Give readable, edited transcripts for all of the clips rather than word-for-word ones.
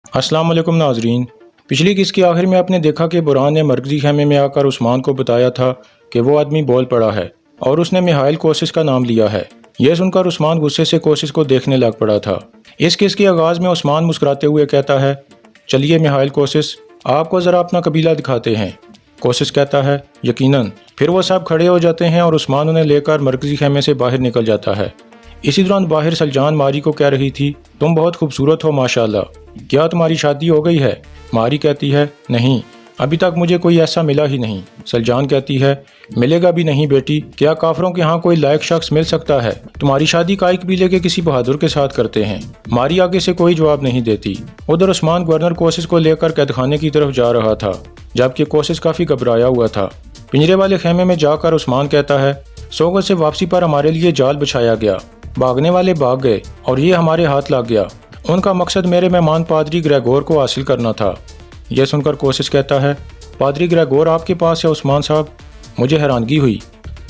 अस्सलाम वालेकुम नाजरीन। पिछली किस्त के आखिर में आपने देखा कि बुरहान ने मरकजी खेमे में आकर उस्मान को बताया था कि वो आदमी बोल पड़ा है और उसने मिहाइल कोसिस का नाम लिया है। यह सुनकर उस्मान गुस्से से कोसिस को देखने लग पड़ा था। इस किस्त के आगाज़ में उस्मान मुस्कुराते हुए कहता है, चलिए मिहाइल कोसिस, आपको ज़रा अपना कबीला दिखाते हैं। कोसिस कहता है, यकीनन। फिर वो सब खड़े हो जाते हैं और उस्मान उन्हें लेकर मरकजी खेमे से बाहर निकल जाता है। इसी दौरान बाहर सलजान मारी को कह रही थी, तुम बहुत खूबसूरत हो माशाल्लाह, क्या तुम्हारी शादी हो गई है? मारी कहती है, नहीं, अभी तक मुझे कोई ऐसा मिला ही नहीं। सलजान कहती है, मिलेगा भी नहीं बेटी, क्या काफरों के यहाँ कोई लायक शख्स मिल सकता है? तुम्हारी शादी काई कबीले के किसी बहादुर के साथ करते हैं। मारी आगे से कोई जवाब नहीं देती। उधर उस्मान गवर्नर कोसिस को लेकर कैदखाने की तरफ जा रहा था, जबकि कोसिस काफी घबराया हुआ था। पिंजरे वाले खेमे में जाकर उस्मान कहता है, सोगत से वापसी पर हमारे लिए जाल बिछाया गया, भागने वाले भाग गए और ये हमारे हाथ लग गया। उनका मकसद मेरे मेहमान पादरी ग्रेगोर को हासिल करना था। यह सुनकर कोसिस कहता है, पादरी ग्रेगोर आपके पास है उस्मान साहब? मुझे हैरानगी हुई।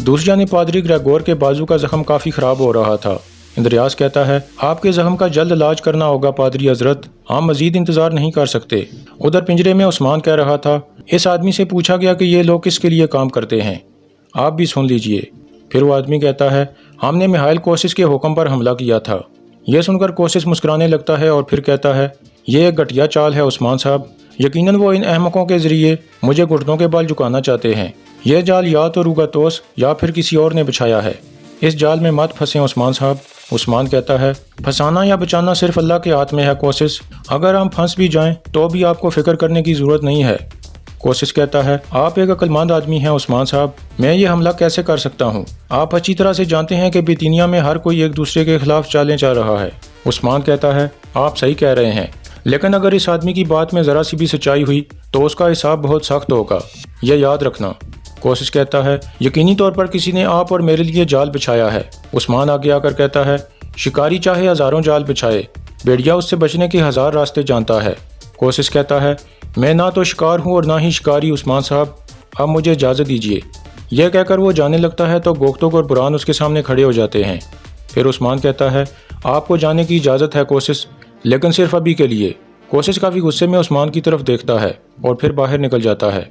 दूसरी जानिब पादरी ग्रेगोर के बाजू का जख्म काफ़ी ख़राब हो रहा था। इंद्रियास कहता है, आपके जख्म का जल्द इलाज करना होगा पादरी हजरत, हम मजीद इंतज़ार नहीं कर सकते। उधर पिंजरे में उस्मान कह रहा था, इस आदमी से पूछा गया कि ये लोग किसके लिए काम करते हैं, आप भी सुन लीजिए। फिर वो आदमी कहता है, हमने मिहाइल कोसिस के हुक्म पर हमला किया था। यह सुनकर कोसिस मुस्कुराने लगता है और फिर कहता है, यह एक घटिया चाल है उस्मान साहब, यकीनन वो इन अहमकों के जरिए मुझे घुटनों के बल झुकाना चाहते हैं। यह जाल या तो रुगातोस या फिर किसी और ने बिछाया है। इस जाल में मत फंसे उस्मान साहब। उस्मान कहता है, फंसाना या बचाना सिर्फ अल्लाह के हाथ में है कोसिस, अगर हम फंस भी जाएं तो भी आपको फिक्र करने की ज़रूरत नहीं है। कोसिस कहता है, आप एक अक्लमंद आदमी हैं उस्मान साहब, मैं ये हमला कैसे कर सकता हूँ? आप अच्छी तरह से जानते हैं कि बितिनिया में हर कोई एक दूसरे के खिलाफ चालें चल रहा है। उस्मान कहता है, आप सही कह रहे हैं, लेकिन अगर इस आदमी की बात में ज़रा सी भी सच्चाई हुई तो उसका हिसाब बहुत सख्त होगा, यह याद रखना। कोसिस कहता है, यकीनी तौर पर किसी ने आप और मेरे लिए जाल बिछाया है। उस्मान आगे आकर कहता है, शिकारी चाहे हज़ारों जाल बिछाए, भेड़िया उससे बचने के 1000 रास्ते जानता है। कोसिस कहता है, मैं ना तो शिकार हूँ और ना ही शिकारी उस्मान साहब, अब मुझे इजाज़त दीजिए। यह कहकर वो जाने लगता है तो गोख्तोग और बुरहान उसके सामने खड़े हो जाते हैं। फिर उस्मान कहता है, आपको जाने की इजाज़त है कोसिस, लेकिन सिर्फ अभी के लिए। कोसिस काफ़ी गुस्से में उस्मान की तरफ देखता है और फिर बाहर निकल जाता है।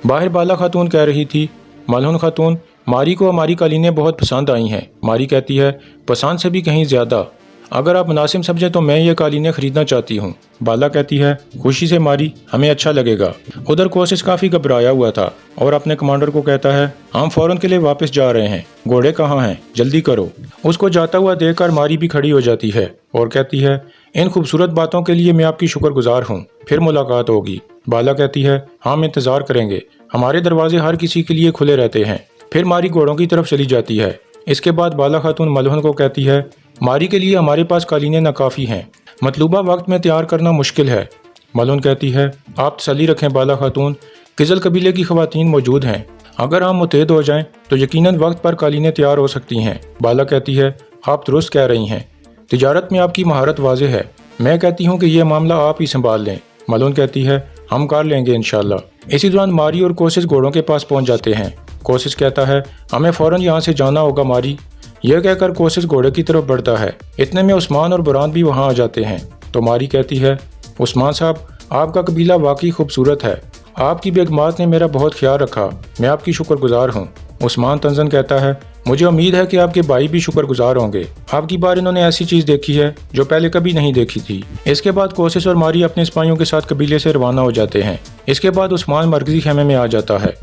बाहर बाला खातून कह रही थी, मलहुन खातून, मारी को हमारी कालीनें बहुत पसंद आई हैं। मारी कहती है, पसंद से भी कहीं ज़्यादा, अगर आप मुनासिब समझे तो मैं ये कालीनें खरीदना चाहती हूँ। बाला कहती है, खुशी से मारी, हमें अच्छा लगेगा। उधर कोसिस काफ़ी घबराया हुआ था और अपने कमांडर को कहता है, हम फौरन के लिए वापस जा रहे हैं, घोड़े कहाँ हैं, जल्दी करो। उसको जाता हुआ देखकर मारी भी खड़ी हो जाती है और कहती है, इन खूबसूरत बातों के लिए मैं आपकी शुक्रगुजार हूँ, फिर मुलाकात होगी। बाला कहती है, हम इंतज़ार करेंगे, हमारे दरवाजे हर किसी के लिए खुले रहते हैं। फिर मारी घोड़ों की तरफ चली जाती है। इसके बाद बाला खातून मलहुन को कहती है, मारी के लिए हमारे पास कालीनें नाकाफ़ी हैं, मतलूबा वक्त में तैयार करना मुश्किल है। मलहुन कहती है, आप तसल्ली रखें बाला खातून, किजल कबीले की ख़वातीन मौजूद हैं, अगर हम मुतहद हो जाएं तो यकीनन वक्त पर कालीनें तैयार हो सकती हैं। बाला कहती है, आप दुरुस्त कह रही हैं, तिजारत में आपकी महारत वाज़े है, मैं कहती हूँ कि यह मामला आप ही संभाल लें। मलहुन कहती है, हम कर लेंगे इंशाल्लाह। इसी दौरान मारी और कोसिस घोड़ों के पास पहुँच जाते हैं। कोसिस कहता है, हमें फ़ौरन यहाँ से जाना होगा मारी। यह कहकर कोसिस घोड़े की तरफ बढ़ता है। इतने में उस्मान और बुरहान भी वहाँ आ जाते हैं तो मारी कहती है, उस्मान साहब, आपका कबीला वाकई खूबसूरत है, आपकी बेगमात ने मेरा बहुत ख्याल रखा, मैं आपकी शुक्रगुजार हूँ। उस्मान तंजन कहता है, मुझे उम्मीद है कि आपके भाई भी शुक्रगुजार होंगे, आपकी बार इन्होंने ऐसी चीज़ देखी है जो पहले कभी नहीं देखी थी। इसके बाद कोसिस और मारी अपने सिपाहियों के साथ कबीले से रवाना हो जाते हैं। इसके बाद उस्मान मरकजी खेमे में आ जाता है।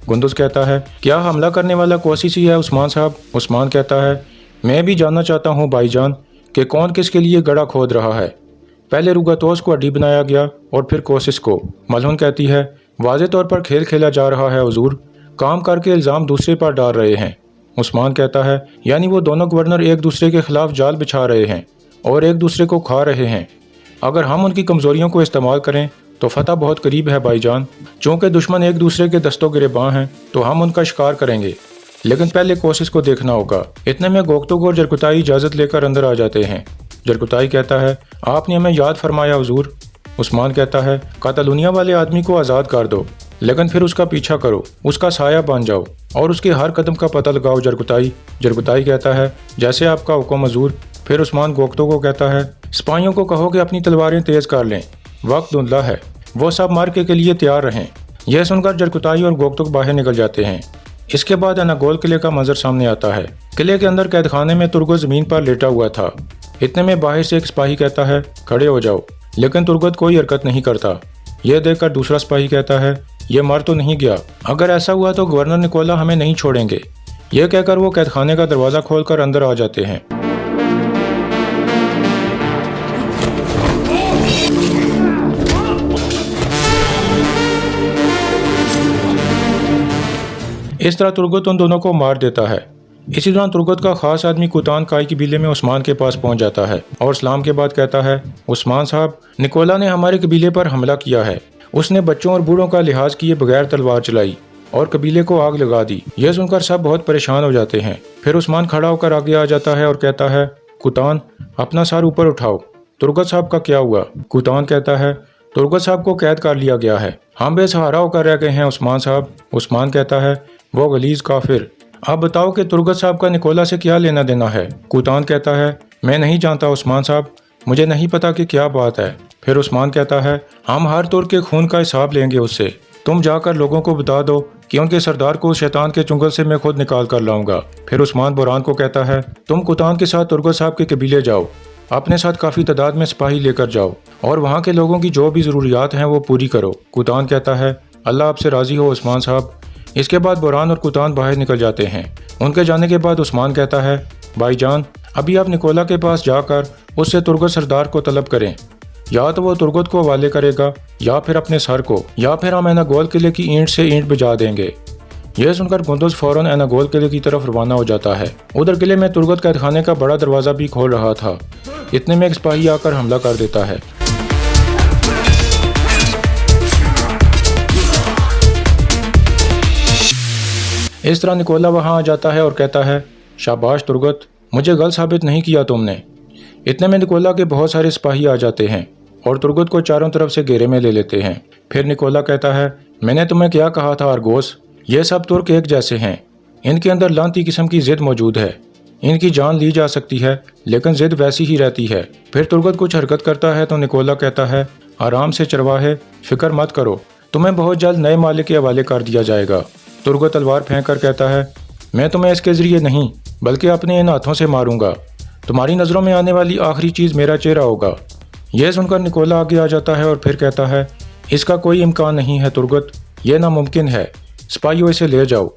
गुंदुस कहता है, क्या हमला करने वाला कोसिस ही है उस्मान साहब? उस्मान कहता है, मैं भी जानना चाहता हूँ भाईजान कि कौन किसके लिए गड़ा खोद रहा है। पहले रुगातोस को अड्डी बनाया गया और फिर कोसिस को। मलहुन कहती है, वाज़े तौर पर खेल खेला जा रहा है हुजूर, काम करके इल्ज़ाम दूसरे पर डाल रहे हैं। उस्मान कहता है, यानी वो दोनों गवर्नर एक दूसरे के खिलाफ जाल बिछा रहे हैं और एक दूसरे को खा रहे हैं। अगर हम उनकी कमज़ोरियों को इस्तेमाल करें तो फतह बहुत करीब है भाईजान। चूँकि दुश्मन एक दूसरे के दस्तों गिरेबां हैं तो हम उनका शिकार करेंगे, लेकिन पहले कोसिस को देखना होगा। इतने में गोख्तोग और जरकुताई इजाज़त लेकर अंदर आ जाते हैं। जरकुताई कहता है, आपने हमें याद फरमाया हुजूर। उस्मान कहता है, कातलूनिया वाले आदमी को आज़ाद कर दो, लेकिन फिर उसका पीछा करो, उसका साया बन जाओ और उसके हर कदम का पता लगाओ जरकुताई। जरकुताई कहता है, जैसे आपका हुक्म हुजूर। फिर उस्मान गोख्तोग को कहता है, سپاہیوں کو کہو کہ اپنی تلواریں تیز کر لیں، وقت دھندلا ہے، وہ سب مارکے کے لیے تیار رہیں۔ یہ سن کر جرکتائی اور گوگتک باہر نکل جاتے ہیں۔ اس کے بعد اناگول قلعے کا منظر سامنے آتا ہے۔ قلعے کے اندر قید خانے میں ترگت زمین پر لیٹا ہوا تھا۔ اتنے میں باہر سے ایک سپاہی کہتا ہے کھڑے ہو جاؤ، لیکن ترگت کوئی حرکت نہیں کرتا۔ یہ دیکھ کر دوسرا سپاہی کہتا ہے یہ مر تو نہیں گیا، اگر ایسا ہوا تو گورنر نکولا ہمیں نہیں چھوڑیں گے۔ یہ کہہ کر وہ قید خانے کا دروازہ کھول کر اندر آ جاتے ہیں۔ اس طرح ترگت ان دونوں کو مار دیتا ہے۔ اسی دوران ترگت کا خاص آدمی کوتان کائی قبیلے میں عثمان کے پاس پہنچ جاتا ہے اور سلام کے بعد کہتا ہے عثمان صاحب، نکولا نے ہمارے قبیلے پر حملہ کیا ہے۔ اس نے بچوں اور بوڑھوں کا لحاظ کیے بغیر تلوار چلائی اور قبیلے کو آگ لگا دی۔ یہ سن کر سب بہت پریشان ہو جاتے ہیں۔ پھر عثمان کھڑا ہو کر آگے آ جاتا ہے اور کہتا ہے کوتان، اپنا سر اوپر اٹھاؤ، ترگت صاحب کا کیا ہوا؟ کوتان کہتا ہے ترگت صاحب کو قید کر لیا گیا ہے، ہم بے سہارا ہو کر رہ گئے ہیں عثمان صاحب۔ عثمان کہتا ہے وہ غلیظ کافر، اب بتاؤ کہ ترگت صاحب کا نکولا سے کیا لینا دینا ہے؟ کوتان کہتا ہے میں نہیں جانتا عثمان صاحب، مجھے نہیں پتا کہ کیا بات ہے۔ پھر عثمان کہتا ہے ہم ہر ترک کے خون کا حساب لیں گے اس سے، تم جا کر لوگوں کو بتا دو کہ ان کے سردار کو شیطان کے چنگل سے میں خود نکال کر لاؤں گا۔ پھر عثمان بوران کو کہتا ہے تم کوتان کے ساتھ ترگت صاحب کے قبیلے جاؤ، اپنے ساتھ کافی تعداد میں سپاہی لے کر جاؤ اور وہاں کے لوگوں کی جو بھی ضروریات ہیں وہ پوری کرو۔ کوتان کہتا ہے اللہ آپ سے راضی ہو عثمان صاحب۔ اس کے بعد بوران اور کوتان باہر نکل جاتے ہیں۔ ان کے جانے کے بعد عثمان کہتا ہے بھائی جان، ابھی آپ نکولا کے پاس جا کر اس سے ترگت سردار کو طلب کریں، یا تو وہ ترگت کو حوالے کرے گا یا پھر اپنے سر کو، یا پھر ہم اناگول قلعے کی اینٹ سے اینٹ بجا دیں گے۔ یہ سن کر گندز فوراً اناگول قلعے کی طرف روانہ ہو جاتا ہے۔ ادھر قلعے میں ترگت قید خانے کا بڑا دروازہ بھی کھول رہا تھا۔ اتنے میں ایک سپاہی آ کر حملہ کر دیتا ہے۔ اس طرح نکولا وہاں آ جاتا ہے اور کہتا ہے شاباش ترگت، مجھے غلط ثابت نہیں کیا تم نے۔ اتنے میں نکولا کے بہت سارے سپاہی آ جاتے ہیں اور ترگت کو چاروں طرف سے گھیرے میں لے لیتے ہیں۔ پھر نکولا کہتا ہے میں نے تمہیں کیا کہا تھا ارگوس، یہ سب ترک ایک جیسے ہیں، ان کے اندر لانتی قسم کی ضد موجود ہے، ان کی جان لی جا سکتی ہے لیکن ضد ویسی ہی رہتی ہے۔ پھر ترگت کچھ حرکت کرتا ہے تو نکولا کہتا ہے آرام سے چرواہے، فکر مت کرو، تمہیں بہت جلد نئے مالک کے حوالے کر دیا جائے گا۔ ترگت تلوار پھینک کر کہتا ہے میں تمہیں اس کے ذریعے نہیں بلکہ اپنے ان ہاتھوں سے ماروں گا، تمہاری نظروں میں آنے والی آخری چیز میرا چہرہ ہوگا۔ یہ سن کر نکولا آگے آ جاتا ہے اور پھر کہتا ہے اس کا کوئی امکان نہیں ہے ترگت، یہ ناممکن ہے، سپاہیوں اسے لے جاؤ۔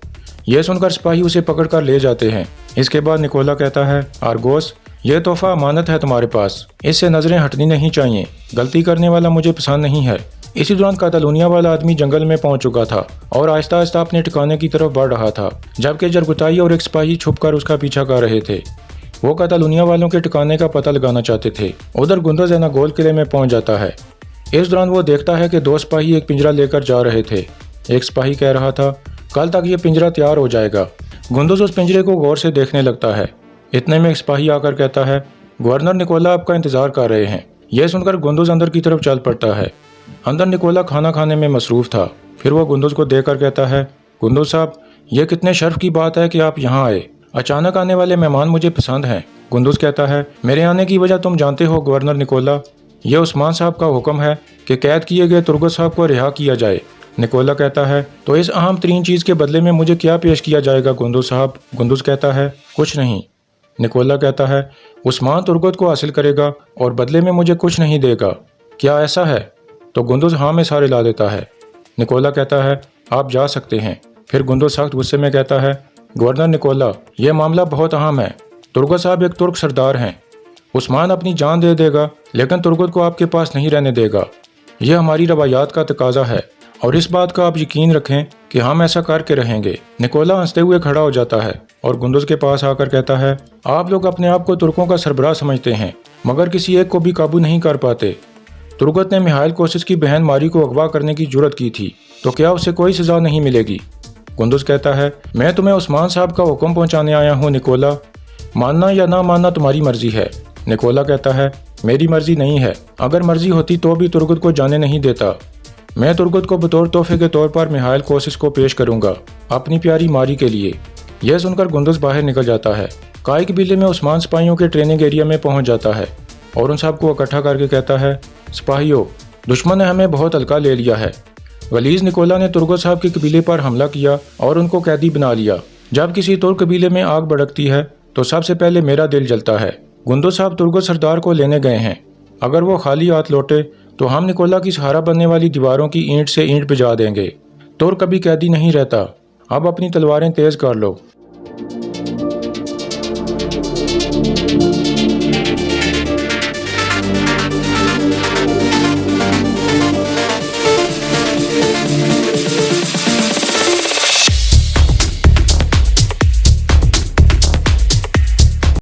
یہ سن کر سپاہی اسے پکڑ کر لے جاتے ہیں۔ اس کے بعد نکولا کہتا ہے آرگوس، یہ تحفہ امانت ہے تمہارے پاس، اس سے نظریں ہٹنی نہیں چاہیے، غلطی کرنے والا مجھے پسند نہیں ہے۔ اسی دوران کاتالونیا والا آدمی جنگل میں پہنچ چکا تھا اور آہستہ آہستہ اپنے ٹھکانے کی طرف بڑھ رہا تھا، جبکہ جرگتائی اور ایک سپاہی چھپ کر اس کا پیچھا کر رہے تھے۔ وہ کاتالونیا والوں کے ٹھکانے کا پتہ لگانا چاہتے تھے۔ ادھر گندز اناگول قلعے میں پہنچ جاتا ہے۔ اس دوران وہ دیکھتا ہے کہ دو سپاہی ایک پنجرا لے کر جا رہے تھے۔ ایک سپاہی کہہ رہا تھا کل تک یہ پنجرا تیار ہو جائے گا۔ گندز اس پنجرے کو غور سے دیکھنے لگتا ہے۔ اتنے میں ایک سپاہی آ کر کہتا ہے گورنر نکولا آپ کا انتظار کر رہے ہیں۔ یہ سن کر گندز اندر کی طرف چل پڑتا ہے۔ اندر نکولا کھانا کھانے میں مصروف تھا۔ پھر وہ گندز کو دیکھ کر کہتا ہے گندز صاحب، یہ کتنے شرف کی بات ہے کہ آپ یہاں آئے، اچانک آنے والے مہمان مجھے پسند ہیں۔ گندز کہتا ہے میرے آنے کی وجہ تم جانتے ہو گورنر نکولا، یہ عثمان صاحب کا حکم ہے کہ قید کیے گئے ترگت صاحب کو رہا کیا جائے۔ نکولا کہتا ہے تو اس اہم ترین چیز کے بدلے میں مجھے کیا پیش کیا جائے گا گندز صاحب؟ گندز کہتا ہے کچھ نہیں۔ نکولا کہتا ہے عثمان ترگت کو حاصل کرے گا اور بدلے میں مجھے کچھ نہیں دے گا، کیا ایسا ہے؟ تو گندز ہاں میں سارے لا دیتا ہے۔ نکولا کہتا ہے آپ جا سکتے ہیں۔ پھر گندز سخت غصے میں کہتا ہے گورنر نکولا، یہ معاملہ بہت اہم ہے، ترگت صاحب ایک ترک سردار ہیں، عثمان اپنی جان دے دے گا لیکن ترگت کو آپ کے پاس نہیں رہنے دے گا، یہ ہماری روایات کا تقاضا ہے اور اس بات کا آپ یقین رکھیں کہ ہم ایسا کر کے رہیں گے۔ نکولا ہنستے ہوئے کھڑا ہو جاتا ہے اور گندز کے پاس آ کر کہتا ہے آپ لوگ اپنے آپ کو ترکوں کا سربراہ سمجھتے ہیں مگر کسی ایک کو بھی قابو نہیں کر پاتے۔ ترگت نے میخائیل کوسس کی بہن ماری کو اغوا کرنے کی جرت کی تھی تو کیا اسے کوئی سزا نہیں ملے گی؟ گندز کہتا ہے میں تمہیں عثمان صاحب کا حکم پہنچانے آیا ہوں نکولا، ماننا یا نہ ماننا تمہاری مرضی ہے۔ نکولا کہتا ہے میری مرضی نہیں ہے، اگر مرضی ہوتی تو بھی ترگت کو جانے نہیں دیتا، میں ترگت کو بطور تحفے کے طور پر میخائیل کوسس کو پیش کروں گا اپنی پیاری ماری کے لیے۔ یہ سن کر گندز باہر نکل جاتا ہے۔ کائی قبیلے میں عثمان سپاہیوں کے ٹریننگ ایریا میں پہنچ جاتا ہے۔ اور ان سب کو اکٹھا کر کے کہتا ہے، سپاہیوں، دشمن نے ہمیں بہت ہلکا لے لیا ہے۔ غلیظ نکولا نے ترگو صاحب کے قبیلے پر حملہ کیا اور ان کو قیدی بنا لیا۔ جب کسی ترک قبیلے میں آگ بھڑکتی ہے تو سب سے پہلے میرا دل جلتا ہے۔ گندو صاحب ترگو سردار کو لینے گئے ہیں، اگر وہ خالی ہاتھ لوٹے تو ہم نکولا کی سہارا بننے والی دیواروں کی اینٹ سے اینٹ بجا دیں گے۔ ترک کبھی قیدی نہیں رہتا، اب اپنی تلواریں تیز کر لو۔